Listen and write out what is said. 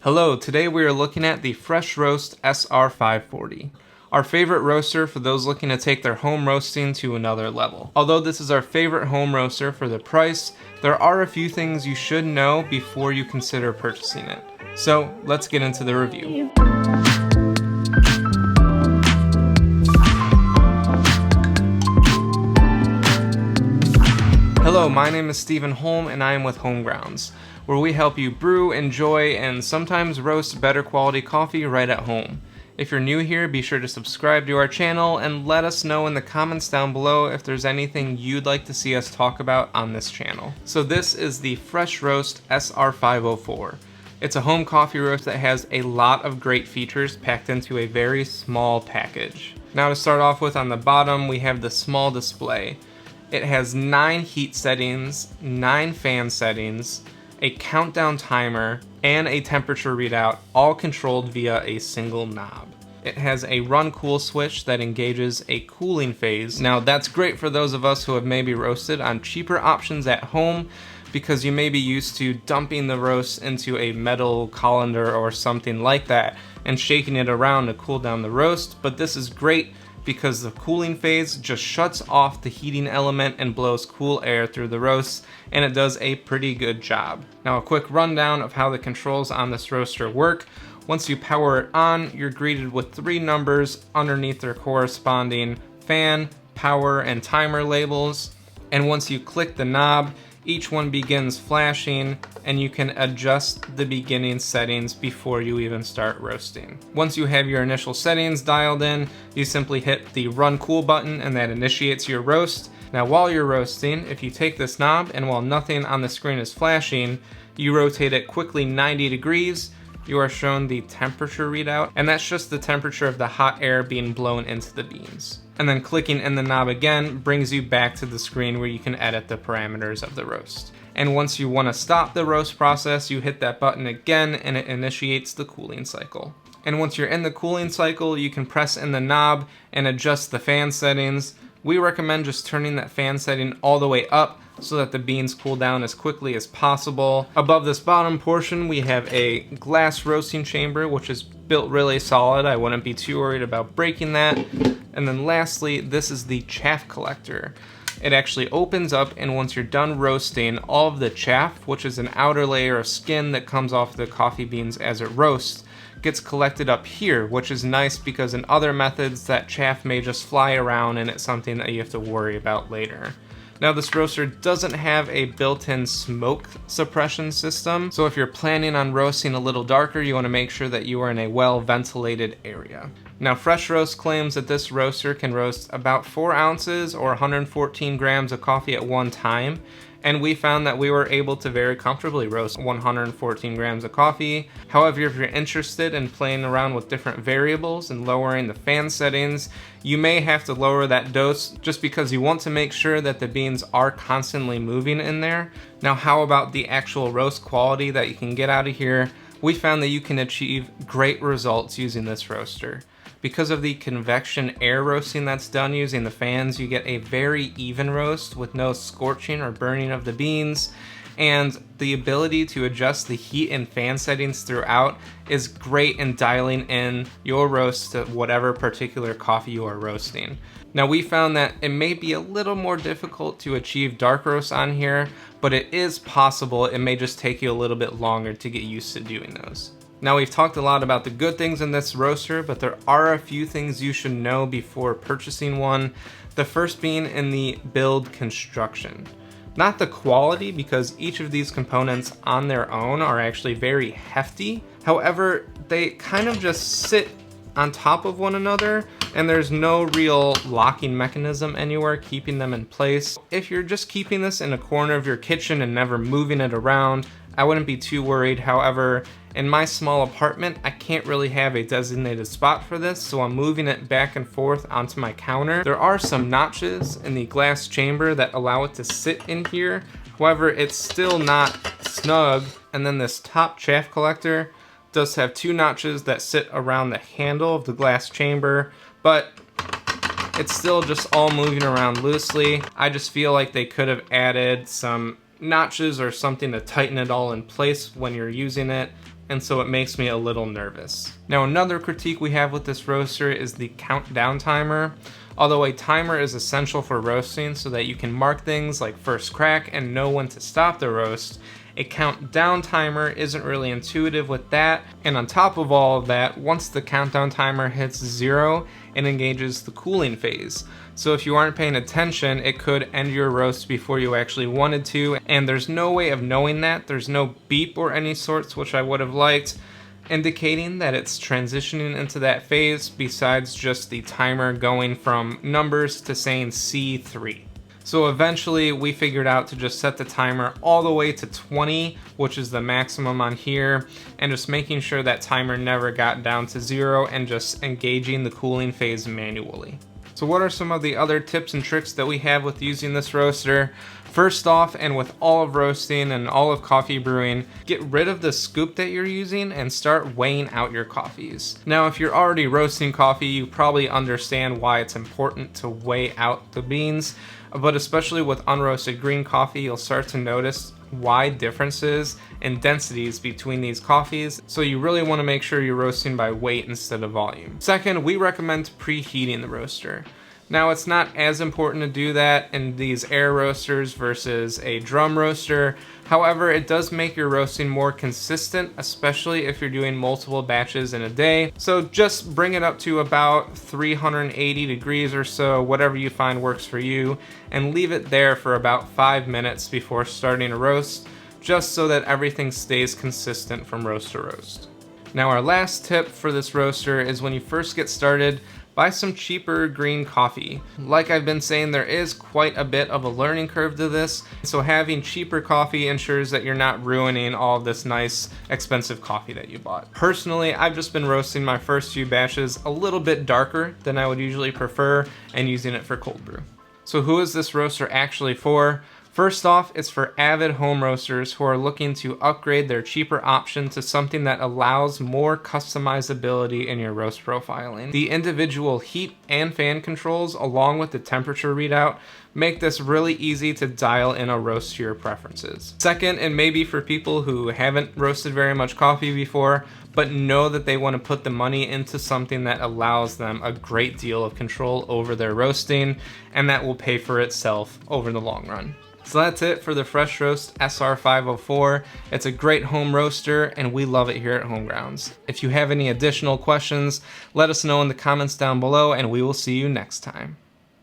Hello, today we are looking at the Fresh Roast SR540. Our favorite roaster for those looking to take their home roasting to another level. Although this is our favorite home roaster for the price, there are a few things you should know before you consider purchasing it. So let's get into the review. Hello, my name is Stephen Holm and I am with Homegrounds, where we help you brew, enjoy, and sometimes roast better quality coffee right at home. If you're new here, be sure to subscribe to our channel and let us know in the comments down below if there's anything you'd like to see us talk about on this channel. So this is the Fresh Roast SR540. It's a home coffee roast that has a lot of great features packed into a very small package. Now to start off with, on the bottom we have the small display. It has 9 heat settings, 9 fan settings, a countdown timer, and a temperature readout, all controlled via a single knob. It has a run cool switch that engages a cooling phase. Now that's great for those of us who have maybe roasted on cheaper options at home, because you may be used to dumping the roast into a metal colander or something like that and shaking it around to cool down the roast, but this is great because the cooling phase just shuts off the heating element and blows cool air through the roast, and it does a pretty good job. Now a quick rundown of how the controls on this roaster work. Once you power it on, you're greeted with 3 numbers underneath their corresponding fan, power, and timer labels. And once you click the knob, each one begins flashing and you can adjust the beginning settings before you even start roasting. Once you have your initial settings dialed in, you simply hit the run cool button and that initiates your roast. Now while you're roasting, if you take this knob and while nothing on the screen is flashing, you rotate it quickly 90 degrees, you are shown the temperature readout, and that's just the temperature of the hot air being blown into the beans. And then clicking in the knob again brings you back to the screen where you can edit the parameters of the roast. And once you want to stop the roast process, you hit that button again and it initiates the cooling cycle. And once you're in the cooling cycle, you can press in the knob and adjust the fan settings. We recommend just turning that fan setting all the way up so that the beans cool down as quickly as possible. Above this bottom portion, we have a glass roasting chamber, which is built really solid. I wouldn't be too worried about breaking that. And then lastly, this is the chaff collector. It actually opens up, and once you're done roasting, all of the chaff, which is an outer layer of skin that comes off the coffee beans as it roasts, gets collected up here, which is nice because in other methods that chaff may just fly around and it's something that you have to worry about later. Now this roaster doesn't have a built-in smoke suppression system, so if you're planning on roasting a little darker, you want to make sure that you are in a well-ventilated area. Now Fresh Roast claims that this roaster can roast about 4 ounces or 114 grams of coffee at one time, and we found that we were able to very comfortably roast 114 grams of coffee. However, if you're interested in playing around with different variables and lowering the fan settings, you may have to lower that dose just because you want to make sure that the beans are constantly moving in there. Now, how about the actual roast quality that you can get out of here? We found that you can achieve great results using this roaster. Because of the convection air roasting that's done using the fans, you get a very even roast with no scorching or burning of the beans, and the ability to adjust the heat and fan settings throughout is great in dialing in your roast to whatever particular coffee you are roasting. Now we found that it may be a little more difficult to achieve dark roast on here, but it is possible. It may just take you a little bit longer to get used to doing those. Now we've talked a lot about the good things in this roaster, but there are a few things you should know before purchasing one. The first being in the build construction. Not the quality, because each of these components on their own are actually very hefty. However, they kind of just sit on top of one another and there's no real locking mechanism anywhere keeping them in place. If you're just keeping this in a corner of your kitchen and never moving it around, I wouldn't be too worried. However, in my small apartment, I can't really have a designated spot for this, so I'm moving it back and forth onto my counter. There are some notches in the glass chamber that allow it to sit in here. However, it's still not snug. And then this top chaff collector does have 2 notches that sit around the handle of the glass chamber, but it's still just all moving around loosely. I just feel like they could have added some notches or something to tighten it all in place when you're using it. and so it makes me a little nervous. Now another critique we have with this roaster is the countdown timer. Although a timer is essential for roasting so that you can mark things like first crack and know when to stop the roast, a countdown timer isn't really intuitive with that, and on top of all of that, once the countdown timer hits 0, it engages the cooling phase. So if you aren't paying attention, it could end your roast before you actually wanted to, and there's no way of knowing that. There's no beep or any sorts, which I would have liked, indicating that it's transitioning into that phase besides just the timer going from numbers to saying C3. So eventually we figured out to just set the timer all the way to 20, which is the maximum on here, and just making sure that timer never got down to 0 and just engaging the cooling phase manually. So what are some of the other tips and tricks that we have with using this roaster? First off, and with all of roasting and all of coffee brewing, get rid of the scoop that you're using and start weighing out your coffees. Now, if you're already roasting coffee, you probably understand why it's important to weigh out the beans, but especially with unroasted green coffee, you'll start to notice wide differences in densities between these coffees, so you really want to make sure you're roasting by weight instead of volume. Second, we recommend preheating the roaster. Now, it's not as important to do that in these air roasters versus a drum roaster. However, it does make your roasting more consistent, especially if you're doing multiple batches in a day. So just bring it up to about 380 degrees or so, whatever you find works for you, and leave it there for about 5 minutes before starting to roast, just so that everything stays consistent from roast to roast. Now, our last tip for this roaster is when you first get started, buy some cheaper green coffee. Like I've been saying, there is quite a bit of a learning curve to this, so having cheaper coffee ensures that you're not ruining all this nice, expensive coffee that you bought. Personally, I've just been roasting my first few batches a little bit darker than I would usually prefer and using it for cold brew. So who is this roaster actually for? First off, it's for avid home roasters who are looking to upgrade their cheaper option to something that allows more customizability in your roast profiling. The individual heat and fan controls, along with the temperature readout, make this really easy to dial in a roast to your preferences. Second, and maybe for people who haven't roasted very much coffee before, but know that they want to put the money into something that allows them a great deal of control over their roasting, and that will pay for itself over the long run. So that's it for the Fresh Roast SR540. It's a great home roaster, and we love it here at Homegrounds. If you have any additional questions, let us know in the comments down below, and we will see you next time.